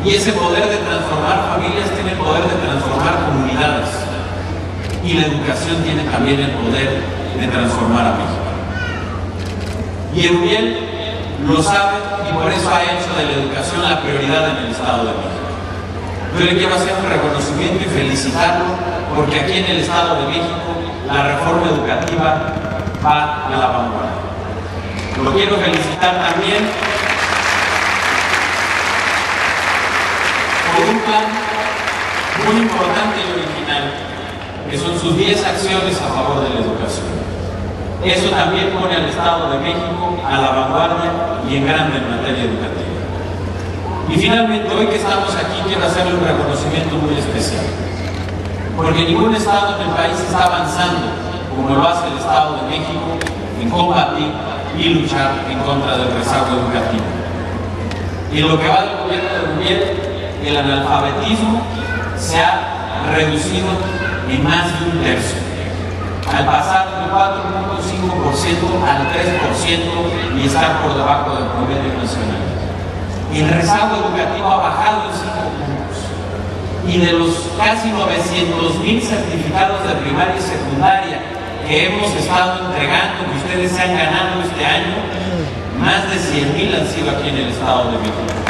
Y ese poder de transformar familias tiene el poder de transformar comunidades. Y la educación tiene también el poder de transformar a México. Y Erubiel lo sabe y por eso ha hecho de la educación la prioridad en el Estado de México. Yo le quiero hacer un reconocimiento y felicitarlo porque aquí en el Estado de México la reforma educativa va a la vanguardia. Lo quiero felicitar también por un plan muy importante y original, que son sus 10 acciones a favor de la educación. Eso también pone al Estado de México a la vanguardia y en grande en materia educativa. Y finalmente, hoy que estamos aquí, quiero hacerle un reconocimiento muy especial, porque ningún Estado en el país está avanzando como lo hace el Estado de México en combatir y luchar en contra del rezago educativo. Y en lo que va del gobierno de Erubiel, el analfabetismo se ha reducido en más de un tercio, al pasar del 4.5% al 3% y estar por debajo del promedio nacional. El rezago educativo ha bajado en 5 puntos y de los casi 900,000 certificados de primaria y secundaria que hemos estado entregando, que ustedes se han ganado este año, más de 100,000 han sido aquí en el Estado de México.